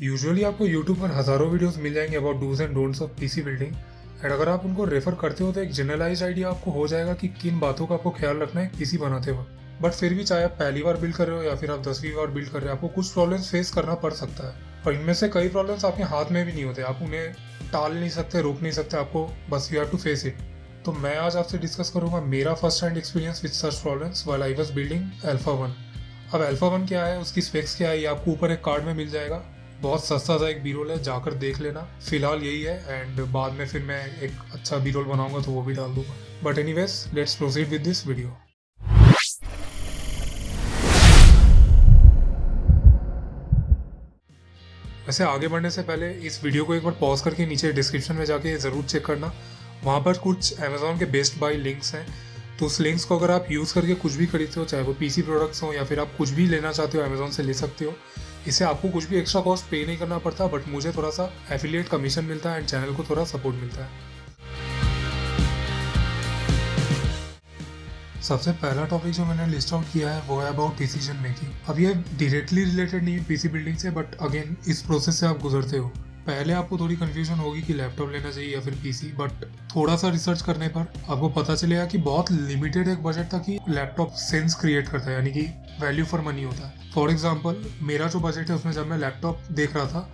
Usually आपको YouTube पर हज़ारों वीडियोस मिल जाएंगे about dos and don'ts of PC building. And अगर आप उनको रेफर करते हो तो एक जनरलाइज आइडिया आपको हो जाएगा कि किन बातों का आपको ख्याल रखना है पीसी बनाते वक्त। बट फिर भी चाहे आप पहली बार बिल्ड कर रहे हो या फिर आप 10वीं बार बिल्ड कर रहे हो, आपको कुछ प्रॉब्लम्स फेस करना पड़ सकता है। और इनमें से कई प्रॉब्लम्स आपके हाथ में भी नहीं होते, आप उन्हें टाल नहीं सकते, रोक नहीं सकते, आपको बस you have to face it. तो मैं आज आपसे डिस्कस करूंगा मेरा first hand experience with such problems while I was building Alpha 1। अब अल्फा 1 क्या है, उसकी स्पेक्स क्या है, ये आपको ऊपर एक कार्ड में मिल जाएगा। बहुत सस्ता सा एक बीरोल है, जाकर देख लेना। फिलहाल यही है एंड बाद में फिर मैं एक अच्छा बीरोल बनाऊंगा तो वो भी डाल दूंगा। But anyways let's proceed with this video. वैसे आगे बढ़ने से पहले इस वीडियो को एक बार पॉज करके नीचे डिस्क्रिप्शन में जाके ज़रूर चेक करना। वहाँ पर कुछ अमेजोन के बेस्ट बाय लिंक्स हैं, तो उस लिंक्स को अगर आप यूज़ करके कुछ भी खरीदते हो, चाहे वो पीसी प्रोडक्ट्स हो या फिर आप कुछ भी लेना चाहते हो, अमेजोन से ले सकते हो। इससे आपको कुछ भी एक्स्ट्रा कॉस्ट पे नहीं करना पड़ता, बट मुझे थोड़ा सा एफिलिएट कमीशन मिलता है एंड चैनल को थोड़ा सपोर्ट मिलता है। सबसे पहला टॉपिक जो मैंने लिस्ट आउट किया है वो है अबाउट डिसीजन मेकिंग। अब ये डायरेक्टली रिलेटेड नहीं है पीसी बिल्डिंग से, बट अगेन इस प्रोसेस से आप गुजरते हो। पहले आपको थोड़ी कंफ्यूजन होगी कि लैपटॉप लेना चाहिए या फिर पीसी, बट थोड़ा सा रिसर्च करने पर आपको पता चलेगा कि बहुत लिमिटेड एक बजट तक ही लैपटॉप सेंस क्रिएट करता है, यानी कि वैल्यू फॉर मनी होता है। फॉर एग्जाम्पल मेरा जो बजट है उसमें जब मैं लैपटॉप देख रहा था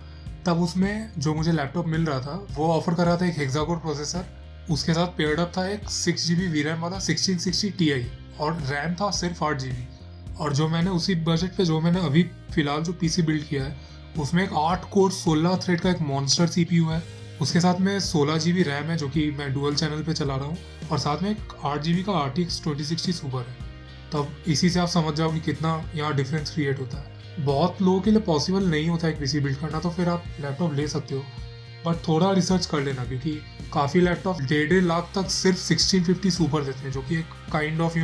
तब उसमें जो मुझे लैपटॉप मिल रहा था वो ऑफर कर रहा था एक हेक्साकोर प्रोसेसर, उसके साथ पेयर्ड अप था एक 6GB वीरैम वाला 1660 Ti और रैम था सिर्फ 8GB। और जो मैंने उसी बजट पे जो मैंने अभी फिलहाल जो पीसी बिल्ड किया है उसमें एक 8 कोर 16 थ्रेड का एक मॉन्स्टर CPU है, उसके साथ में 16GB रैम है जो कि मैं डुअल चैनल पे चला रहा हूँ, और साथ में एक 8GB का RTX 2060 सुपर है। तब इसी से आप समझ जाओ कि कितना यहाँ डिफरेंस क्रिएट होता है। बहुत लोगों के लिए पॉसिबल नहीं होता है एक पीसी बिल्ड करना, तो फिर आप लैपटॉप ले सकते हो, बट थोड़ा रिसर्च कर लेना क्योंकि काफ़ी लैपटॉप 1.5 लाख तक सिर्फ 1650 सुपर देते हैं, जो कि एक काइंड ऑफ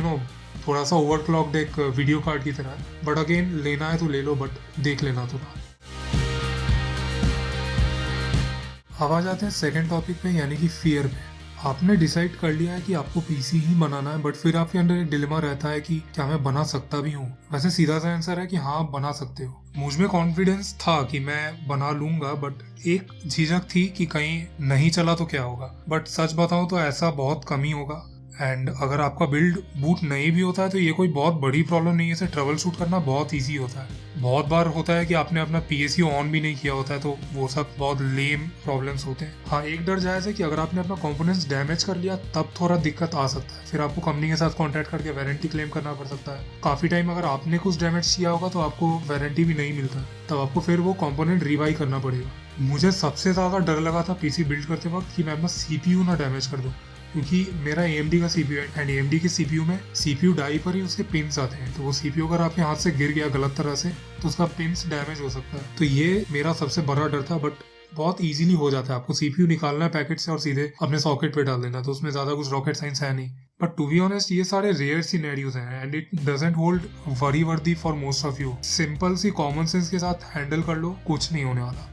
थोड़ा सा ओवरक्लॉक्ड एक वीडियो कार्ड की तरह है। बट अगेन लेना है तो ले लो, बट देख लेना थोड़ा। अब आ जाते हैं सेकंड टॉपिक पे, यानी कि फियर पे। आपने डिसाइड कर लिया है कि आपको पीसी ही बनाना है, बट फिर आपके अंदर एक डिलेमा रहता है कि क्या मैं बना सकता भी हूँ। वैसे सीधा सा आंसर है कि हाँ, आप बना सकते हो। मुझ में कॉन्फिडेंस था कि मैं बना लूंगा, बट एक झिझक थी कि कहीं नहीं चला तो क्या होगा। बट सच बताऊं तो ऐसा बहुत कम ही होगा। एंड अगर आपका बिल्ड बूट नहीं भी होता है तो ये कोई बहुत बड़ी प्रॉब्लम नहीं है, इसे ट्रबल शूट करना बहुत ईजी होता है। बहुत बार होता है कि आपने अपना PSU ऑन भी नहीं किया होता है, तो वो सब बहुत लेम प्रॉब्लम्स होते हैं। हाँ, एक डर जायज़ है कि अगर आपने अपना कंपोनेंट्स डैमेज कर लिया तब थोड़ा दिक्कत आ सकता है, फिर आपको कंपनी के साथ कॉन्टैक्ट करके वारंटी क्लेम करना पड़ सकता है। काफ़ी टाइम अगर आपने कुछ डैमेज किया होगा तो आपको वारंटी भी नहीं मिलता, तब आपको फिर वो कंपोनेंट रिवाई करना पड़ेगा। मुझे सबसे ज़्यादा डर लगा था पीसी बिल्ड करते वक्त कि मैं अपना CPU ना डैमेज कर दूँ, क्योंकि मेरा AMD का CPU है एंड AMD के CPU में CPU डाई पर ही उसके पिन्स आते हैं, तो वो CPU अगर आपके हाथ से गिर गया गलत तरह से तो उसका पिन्स डैमेज हो सकता है। तो ये मेरा सबसे बड़ा डर था, बट बहुत इजीली हो जाता है। आपको CPU निकालना है पैकेट से और सीधे अपने सॉकेट पे डाल देना, तो उसमें ज़्यादा कुछ रॉकेट साइंस है नहीं। बट टू बी ऑनेस्ट ये सारे रेयर सिनेरियोज हैं and it doesn't hold worry worthy for most of you. Simple सी कॉमन सेंस के साथ हैंडल कर लो, कुछ नहीं होने वाला।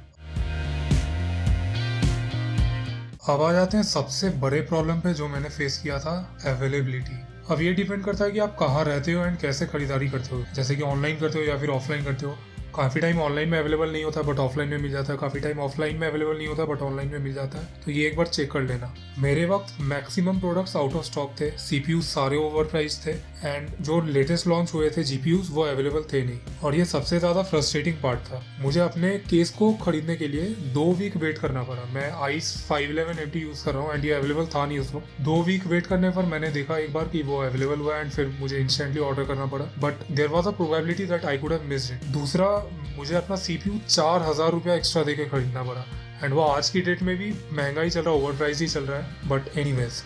अब आ जाते हैं सबसे बड़े प्रॉब्लम पे जो मैंने फेस किया था, अवेलेबिलिटी। अब ये डिपेंड करता है कि आप कहाँ रहते हो एंड कैसे खरीदारी करते हो, जैसे कि ऑनलाइन करते हो या फिर ऑफलाइन करते हो। काफ़ी टाइम ऑनलाइन में अवेलेबल नहीं होता बट ऑफलाइन में मिल जाता है, काफ़ी टाइम ऑफलाइन में अवेलेबल नहीं होता बट ऑनलाइन में मिल जाता है, तो ये एक बार चेक कर लेना। मेरे वक्त maximum products out of stock थे, CPU सारे ओवर प्राइस थे एंड जो लेटेस्ट लॉन्च हुए थे GPUs वो अवेलेबल थे नहीं, और ये सबसे ज़्यादा फ्रस्ट्रेटिंग पार्ट था। मुझे अपने केस को खरीदने के लिए 2 वीक वेट करना पड़ा। मैं ICE 511MT यूज़ कर रहा हूँ एंड ये अवेलेबल था नहीं उस वक्त। 2 वीक वेट करने पर मैंने देखा एक बार कि वो अवेलेबल हुआ एंड फिर मुझे इंस्टेंटली ऑर्डर करना पड़ा, but there was a probability that I could have missed it. दूसरा, मुझे अपना CPU 4000 रुपया एक्स्ट्रा देके खरीदना पड़ा एंड वो आज की डेट में भी महंगा ही चल रहा है, ओवर प्राइस ही चल रहा है, बट एनीवेज।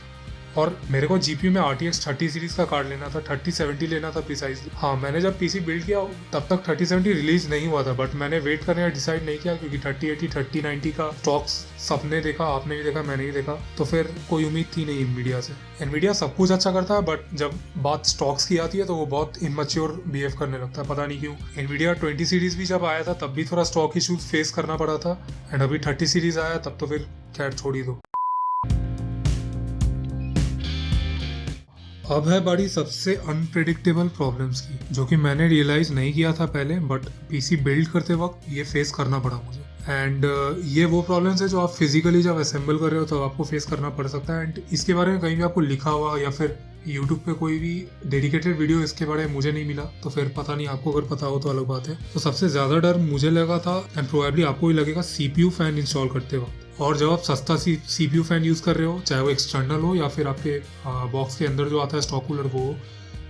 और मेरे को GPU में RTX 30 सीरीज का कार्ड लेना था, 3070 लेना था प्रिसाइजली। हाँ, मैंने जब PC बिल्ड किया तब तक 3070 रिलीज नहीं हुआ था, बट मैंने वेट करने का डिसाइड नहीं किया क्योंकि 3080 3090 का स्टॉक्स सबने देखा, आपने भी देखा, मैंने भी देखा, तो फिर कोई उम्मीद थी नहीं एनवीडिया से। एनवीडिया सब कुछ अच्छा करता है, बट जब बात स्टॉक्स की आती है तो वो बहुत इनमैच्योर बिहेव करने लगता है, पता नहीं क्यों। एनवीडिया 20 सीरीज भी जब आया था तब भी थोड़ा स्टॉक इशूज फेस करना पड़ा था, एंड अभी 30 सीरीज आया तब तो फिर खैर छोड़ ही दो। अब है बारी सबसे अनप्रेडिक्टेबल प्रॉब्लम्स की, जो कि मैंने रियलाइज नहीं किया था पहले, बट पीसी बिल्ड करते वक्त ये फेस करना पड़ा मुझे। एंड ये वो प्रॉब्लम्स है जो आप फिजिकली जब असेंबल कर रहे हो तो आपको फेस करना पड़ सकता है। एंड इसके बारे में कहीं भी आपको लिखा हुआ या फिर यूट्यूब पे कोई भी डेडिकेटेड वीडियो इसके बारे में मुझे नहीं मिला, तो फिर पता नहीं, आपको अगर पता हो तो अलग बात है। तो सबसे ज़्यादा डर मुझे लगा था एंड प्रोबेबली आपको ही लगेगा CPU फैन इंस्टॉल करते वक्त। और जब आप सस्ता CPU फैन यूज़ कर रहे हो, चाहे वो एक्सटर्नल हो या फिर आपके बॉक्स के अंदर जो आता है स्टॉक कूलर वो,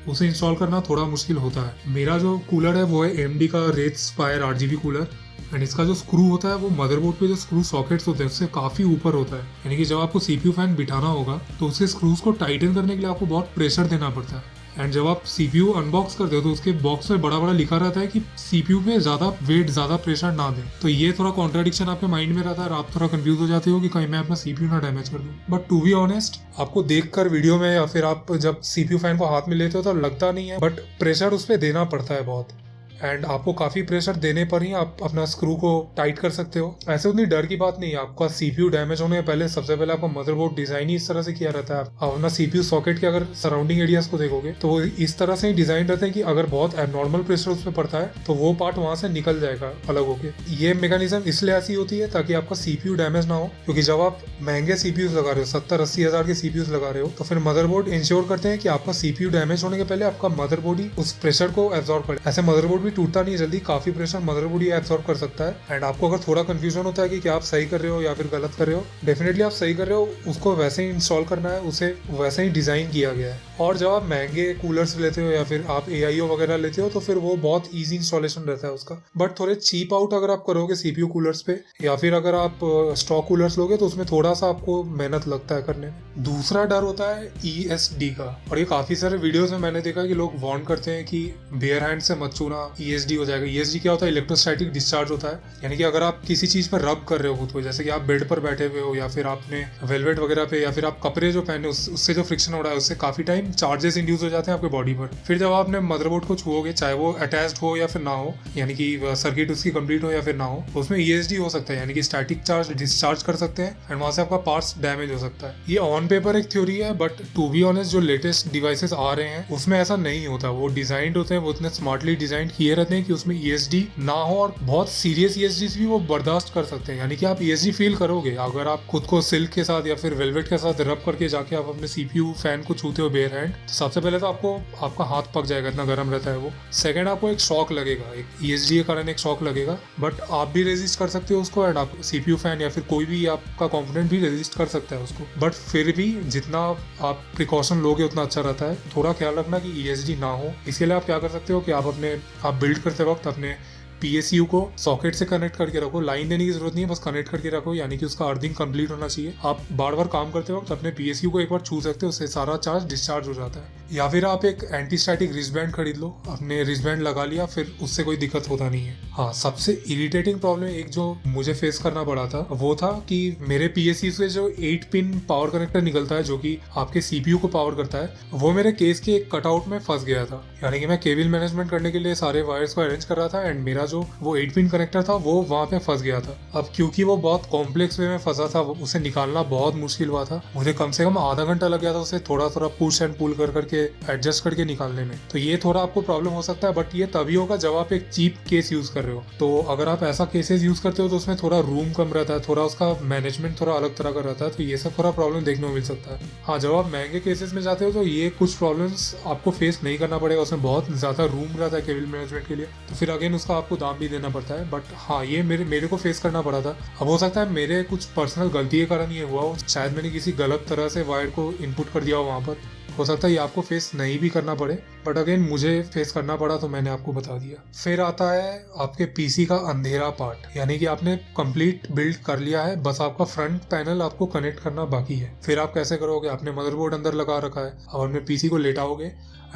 उसे इंस्टॉल करना थोड़ा मुश्किल होता है। मेरा जो कूलर है वो है AMD का रेटस्पायर 8GB कूलर, एंड इसका जो स्क्रू होता है वो मदरबोर्ड पे जो स्क्रू सॉकेट्स होते हैं उससे काफ़ी ऊपर होता है। यानी कि जब आपको CPU फैन बिठाना होगा तो उसके स्क्रूज को टाइटन करने के लिए आपको बहुत प्रेशर देना पड़ता है। एंड जब आप CPU अनबॉक्स करते हो तो उसके बॉक्स में बड़ा बड़ा लिखा रहता है कि CPU पे ज़्यादा वेट, ज़्यादा प्रेशर ना दें। तो ये थोड़ा कॉन्ट्राडिक्शन आपके माइंड में रहता है और आप थोड़ा कंफ्यूज हो जाते हो कि कहीं मैं अपना CPU ना डैमेज कर दूँ। बट टू बी ऑनेस्ट, आपको देखकर वीडियो में या फिर आप जब CPU फैन को हाथ में लेते हो तो लगता नहीं है, बट प्रेशर उस पर देना पड़ता है बहुत। एंड आपको काफ़ी प्रेशर देने पर ही आप अपना स्क्रू को टाइट कर सकते हो। ऐसे उतनी डर की बात नहीं है। आपका CPU डैमेज होने से पहले सबसे पहले आपका मदरबोर्ड डिजाइन ही इस तरह से किया रहता है। आप अपना CPU सॉकेट के अगर सराउंडिंग एरियाज को देखोगे तो वो इस तरह से ही डिजाइन रहते हैं कि अगर बहुत एबनॉर्मल प्रेशर उसमें पड़ता है तो वो पार्ट वहां से निकल जाएगा अलग होके। ये मैकेनिज्म इसलिए ऐसी होती है ताकि आपका CPU डैमेज ना हो, क्योंकि जब आप महंगे CPUs लगा रहे हो, 70-80 हज़ार के CPUs लगा रहे हो, तो फिर मदरबोर्ड इंश्योर करते हैं कि आपका CPU डैमेज होने के पहले आपका मदरबोर्ड ही उस प्रेशर को एब्जॉर्ब करे। ऐसे मदरबोर्ड भी टूटता नहीं जल्दी, काफी प्रेशर मदरबोर्ड ही एब्सॉर्ब कर सकता है। एंड आपको अगर थोड़ा कंफ्यूजन होता है कि क्या आप सही कर रहे हो या फिर गलत कर रहे हो, डेफिनेटली आप सही कर रहे हो। उसको वैसे ही इंस्टॉल करना है, उसे वैसे ही डिजाइन किया गया है। और जब आप महंगे कूलर्स लेते हो या फिर आप AIO वगैरह लेते हो तो फिर वो बहुत ईजी इंस्टॉलेशन रहता है उसका। बट थोड़े चीप आउट अगर आप करोगे CPU कूलर्स पे या फिर अगर आप स्टॉक कूलर्स लोगे तो उसमें थोड़ा सा आपको मेहनत लगता है करने में। दूसरा डर होता है ESD का, और ये काफी सारे वीडियोस में मैंने देखा कि लोग वार्न करते हैं कि बेयर हैंड से मत छूना, ESD हो जाएगा। ESD क्या होता है? इलेक्ट्रोस्टैटिक डिस्चार्ज होता है। यानी कि अगर आप किसी चीज पर रब कर रहे हो खुद को, जैसे कि आप बेड पर बैठे हुए हो या फिर आपने वेलवेट वगैरह पे या फिर आप कपड़े जो पहने उससे जो फ्रिक्शन हो रहा है उससे काफी टाइम चार्जेस इंड्यूस हो जाते हैं आपके बॉडी पर। फिर जब आपने मदरबोर्ड को छुओगे, चाहे वो अटैच्ड हो या फिर ना हो, यानी कि सर्किट उसकी कंप्लीट हो या फिर ना हो, तो उसमें ESD हो सकता है, यानी कि स्टैटिक चार्ज डिस्चार्ज कर सकते हैं एंड वहां से आपका पार्ट्स डैमेज हो सकता है। ये ऑन पेपर एक थ्योरी है, बट टू बी ऑनेस्ट जो लेटेस्ट डिवाइसेस आ रहे हैं उसमें ऐसा नहीं होता। वो डिजाइंड होते हैं, वो इतने स्मार्टली डिजाइन किए रहते हैं कि उसमें ESD ना हो, और बहुत सीरियस ESD भी वो बर्दाश्त कर सकते हैं। यानी कि आप ESD फील करोगे अगर आप खुद को सिल्क के साथ या फिर वेलवेट के साथ रब करके जाके आप अपने CPU फैन को छूते हो बेयर हैंड। तो सबसे पहले तो आपको आपका हाथ पक जाएगा, इतना गर्म रहता है वो। सेकंड, आपको एक शॉक लगेगा, एक ESD के कारण एक शॉक लगेगा, बट आप भी रेजिस्ट कर सकते हो उसको एंड आप CPU फैन या फिर कोई भी आपका कंपोनेंट भी रेजिस्ट कर सकता है उसको। बट फिर भी जितना आप प्रिकॉशन लोगे उतना अच्छा रहता है। थोड़ा ख्याल रखना कि ESD ना हो। इसके लिए आप क्या कर सकते हो कि आप बिल्ड करते वक्त अपने PSU को सॉकेट से कनेक्ट करके रखो। लाइन देने की जरूरत नहीं है, बस कनेक्ट करके रखो, यानी कि उसका अर्थिंग कंप्लीट होना चाहिए। आप बार बार काम करते वक्त अपने PSU को एक बार छू सकते हो, उससे सारा चार्ज डिस्चार्ज हो जाता है। या फिर आप एक एंटी स्टैटिक रिस्टबैंड खरीद लो, अपने रिस्टबैंड लगा लिया, फिर उससे कोई दिक्कत होता नहीं है। हाँ, सबसे इरिटेटिंग प्रॉब्लम एक जो मुझे फेस करना पड़ा था वो था कि मेरे PSU से जो 8 पिन पावर कनेक्टर निकलता है जो कि आपके CPU को पावर करता है, वो मेरे केस के एक कटआउट में फंस गया था। यानी कि मैं केबल मैनेजमेंट करने के लिए सारे वायर्स को अरेंज कर रहा था एंड मेरा जो वो 8 पिन कनेक्टर था वो वहाँ पे फंस गया था। अब क्योंकि वो बहुत कॉम्प्लेक्स वे में फंसा था, उसे निकालना बहुत मुश्किल हुआ था। मुझे कम से कम आधा घंटा लग गया था उसे थोड़ा थोड़ा पुश एंड पुल कर करके एडजस्ट करके निकालने में। तो ये थोड़ा आपको प्रॉब्लम हो सकता है, बट ये तभी होगा जब आप एक चीप केस यूज कर रहे हो। तो अगर आप ऐसा केसेस यूज करते हो तो उसमें थोड़ा रूम कम रहता है, थोड़ा उसका मैनेजमेंट थोड़ा अलग तरह का रहता है, तो ये सब थोड़ा प्रॉब्लम देखने को मिल सकता है। हाँ, जब आप महंगे केसेस में जाते हो तो ये कुछ प्रॉब्लम्स आपको फेस नहीं करना पड़ेगा। उसमें बहुत ज्यादा रूम रहता है केबल मैनेजमेंट के लिए, तो फिर अगेन उसका आपको दाम भी देना पड़ता है। बट हाँ, ये मेरे को फेस करना पड़ा था। अब हो सकता है मेरे कुछ पर्सनल गलती के कारण ये हुआ हो, शायद मैंने किसी गलत तरह से वायर को इनपुट कर दिया हो वहाँ पर। हो सकता है ये आपको फेस नहीं भी करना पड़े, बट अगेन मुझे फेस करना पड़ा तो मैंने आपको बता दिया। फिर आता है आपके PC का अंधेरा पार्ट, यानी कि आपने कंप्लीट बिल्ड कर लिया है, बस आपका फ्रंट पैनल आपको कनेक्ट करना बाकी है। फिर आप कैसे करोगे? आपने मदरबोर्ड अंदर लगा रखा है, अब अपने PC को लेटाओगे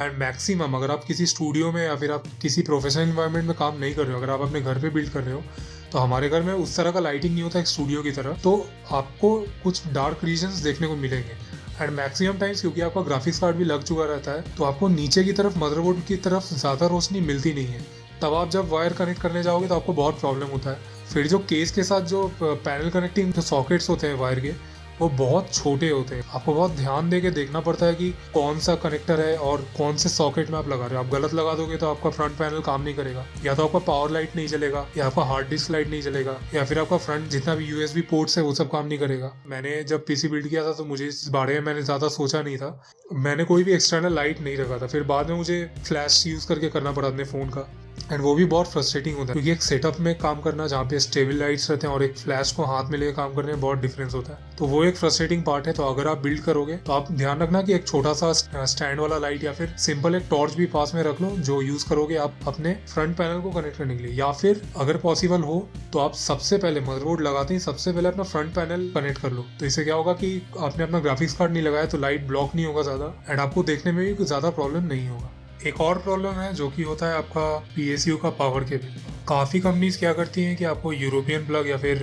एंड मैक्सिमम अगर आप किसी स्टूडियो में या फिर आप किसी प्रोफेशनल इन्वायरमेंट में काम नहीं कर रहे हो, अगर आप अपने घर पे बिल्ड कर रहे हो, तो हमारे घर में उस तरह का लाइटिंग नहीं होता एक स्टूडियो की तरह, तो आपको कुछ डार्क रीजन्स देखने को मिलेंगे। एंड मैक्सिमम टाइम्स क्योंकि आपका ग्राफिक्स कार्ड भी लग चुका रहता है तो आपको नीचे की तरफ मदरबोर्ड की तरफ ज़्यादा रोशनी मिलती नहीं है। तब आप जब वायर कनेक्ट करने जाओगे तो आपको बहुत प्रॉब्लम होता है। फिर जो केस के साथ जो पैनल कनेक्टिंग जो सॉकेट्स होते हैं वायर के, वो बहुत छोटे होते हैं। आपको बहुत ध्यान दे के देखना पड़ता है कि कौन सा कनेक्टर है और कौन से सॉकेट में आप लगा रहे हो। आप गलत लगा दोगे तो आपका फ्रंट पैनल काम नहीं करेगा, या तो आपका पावर लाइट नहीं चलेगा, या आपका हार्ड डिस्क लाइट नहीं चलेगा, या फिर आपका फ्रंट जितना भी यूएसबी पोर्ट्स है वो सब काम नहीं करेगा। मैंने जब पीसी बिल्ड किया था तो मुझे इस बारे में मैंने ज्यादा सोचा नहीं था, मैंने कोई भी एक्सटर्नल लाइट नहीं रखा था। फिर बाद में मुझे फ्लैश यूज करके करना पड़ा अपने फोन का, एंड वो भी बहुत फ्रस्ट्रेटिंग होता है क्योंकि एक सेटअप में काम करना जहाँ पे स्टेबल लाइट्स रहते हैं और एक फ्लैश को हाथ में लेकर काम करने में बहुत डिफरेंस होता है। तो वो एक फ्रस्ट्रेटिंग पार्ट है। तो अगर आप बिल्ड करोगे तो आप ध्यान रखना कि एक छोटा सा स्टैंड वाला लाइट या फिर सिंपल एक टॉर्च भी पास में रख लो, जो यूज करोगे आप अपने फ्रंट पैनल को कनेक्ट करने के लिए। या फिर अगर पॉसिबल हो तो आप सबसे पहले मदरबोर्ड लगाते ही सबसे पहले अपना फ्रंट पैनल कनेक्ट कर लो। तो इससे क्या होगा कि आपने अपना ग्राफिक्स कार्ड नहीं लगाया तो लाइट ब्लॉक नहीं होगा ज्यादा, एंड आपको देखने में भी कुछ ज्यादा प्रॉब्लम नहीं होगा। एक और प्रॉब्लम है जो कि होता है आपका पीएसयू का पावर केबल। काफ़ी कंपनीज क्या करती हैं कि आपको यूरोपियन प्लग या फिर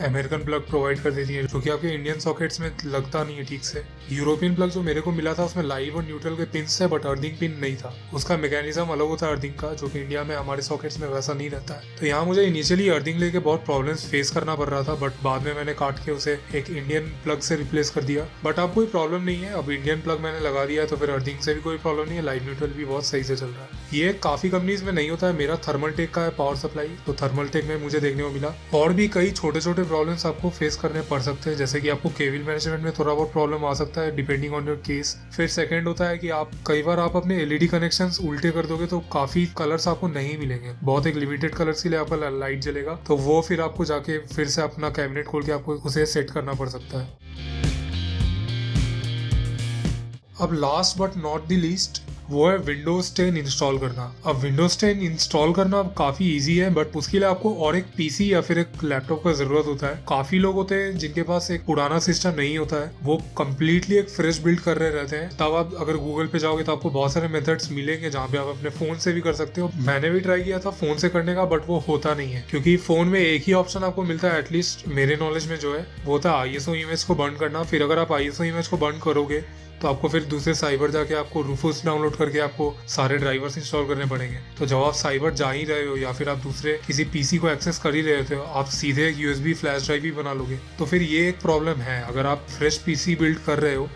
अमेरिकन प्लग प्रोवाइड कर देती है, जो कि आपके इंडियन सॉकेट्स में लगता नहीं है ठीक से। यूरोपियन प्लग जो मेरे को मिला था उसमें लाइव और न्यूट्रल के पिन्स थे, बट अर्थिंग पिन नहीं था। उसका मैकेनिज्म अलग होता है अर्थिंग का, जो कि इंडिया में हमारे सॉकेट्स में वैसा नहीं रहता है। तो यहाँ मुझे इनिशियली अर्थिंग लेके बहुत प्रॉब्लम्स फेस करना पड़ रहा था, बट बाद में मैंने काट के उसे एक इंडियन प्लग से रिप्लेस कर दिया। बट अब कोई प्रॉब्लम नहीं है, अब इंडियन प्लग मैंने लगा दिया है तो फिर अर्थिंग से भी कोई प्रॉब्लम नहीं है, लाइव न्यूट्रल भी बहुत सही से चल रहा है। ये काफ़ी कंपनीज में नहीं होता है। मेरा थर्मल टेक का है पावर सप्लाई, तो थर्मल टेक में मुझे देखने को मिला। और भी कई छोटे छोटे प्रॉब्लम्स आपको फेस करने पड़ सकते हैं, जैसे कि आपको केबल मैनेजमेंट में थोड़ा बहुत प्रॉब्लम आ सकता है डिपेंडिंग ऑन योर केस। फिर सेकंड होता है कि आप कई बार आप अपने एलईडी कनेक्शंस उल्टे कर दोगे तो काफी कलर्स आपको नहीं मिलेंगे, बहुत एक लिमिटेड कलर्स के लिए आपका लाइट जलेगा। तो वो फिर आपको जाके फिर से अपना कैबिनेट खोल के आपको उसे सेट करना पड़ सकता है। अब last but not the least वो है विंडोज 10 इंस्टॉल करना। अब विंडोज 10 इंस्टॉल करना काफी इजी है, बट उसके लिए आपको और एक पीसी या फिर एक लैपटॉप का जरूरत होता है। काफी लोग होते हैं जिनके पास एक पुराना सिस्टम नहीं होता है, वो कम्प्लीटली एक फ्रेश बिल्ड कर रहे रहते हैं। तब आप अगर गूगल पे जाओगे तो आपको बहुत सारे मेथड्स मिलेंगे जहाँ पे आप अपने फोन से भी कर सकते हो। मैंने भी ट्राई किया था फोन से करने का, बट वो होता नहीं है क्योंकि फोन में एक ही ऑप्शन आपको मिलता है, एटलीस्ट मेरे नॉलेज में जो है वो होता है आईएसओ इमेज को बंद करना। फिर अगर आप आईएसओ इमेज को बंद करोगे तो आपको फिर दूसरे साइबर जाके आपको रूफोस डाउनलोड करके आपको सारे ड्राइवर्स इंस्टॉल करने पड़ेंगे। तो जब आप साइबर जा ही रहे हो या फिर आप दूसरे किसी पीसी को एक्सेस कर ही रहे हो, आप सीधे एक यूएसबी फ्लैश ड्राइव भी बना लोगे। तो फिर ये एक प्रॉब्लम है। अगर आप फ्रेश पीसी बिल्ड कर रहे हो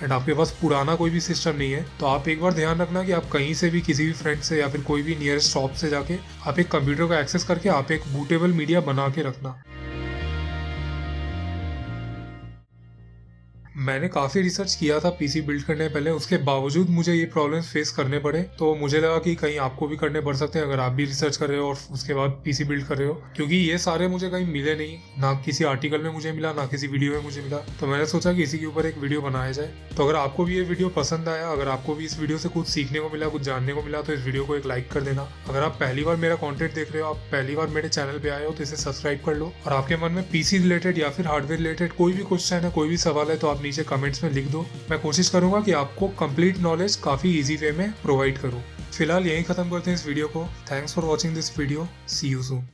एंड आपके पास पुराना कोई भी सिस्टम नहीं है, तो आप एक बार ध्यान रखना कि आप कहीं से भी किसी भी फ्रेंड से या फिर कोई भी नियरेस्ट शॉप से जाके आप एक कंप्यूटर को एक्सेस करके आप एक बूटेबल मीडिया बना के रखना। मैंने काफ़ी रिसर्च किया था पीसी बिल्ड करने पहले, उसके बावजूद मुझे ये प्रॉब्लम्स फेस करने पड़े। तो मुझे लगा कि कहीं आपको भी करने पड़ सकते हैं अगर आप भी रिसर्च कर रहे हो और उसके बाद पीसी बिल्ड कर रहे हो, क्योंकि ये सारे मुझे कहीं मिले नहीं, ना किसी आर्टिकल में मुझे मिला, ना किसी वीडियो में मुझे मिला। तो मैंने सोचा कि इसी के ऊपर एक वीडियो बनाया जाए। तो अगर आपको भी ये वीडियो पसंद आया, अगर आपको भी इस वीडियो से कुछ सीखने को मिला, कुछ जानने को मिला, तो इस वीडियो को एक लाइक कर देना। अगर आप पहली बार मेरा कॉन्टेंट देख रहे हो, आप पहली बार मेरे चैनल पे आए हो, तो इसे सब्सक्राइब कर लो। और आपके मन में पीसी रिलेटेड या फिर हार्डवेयर रिलेटेड कोई भी क्वेश्चन है, कोई भी सवाल है, तो आप नीचे कमेंट्स में लिख दो। मैं कोशिश करूंगा कि आपको कंप्लीट नॉलेज काफी इजी वे में प्रोवाइड करूं। फिलहाल यहीं खत्म करते हैं इस वीडियो को। Thanks for watching this video. See you soon.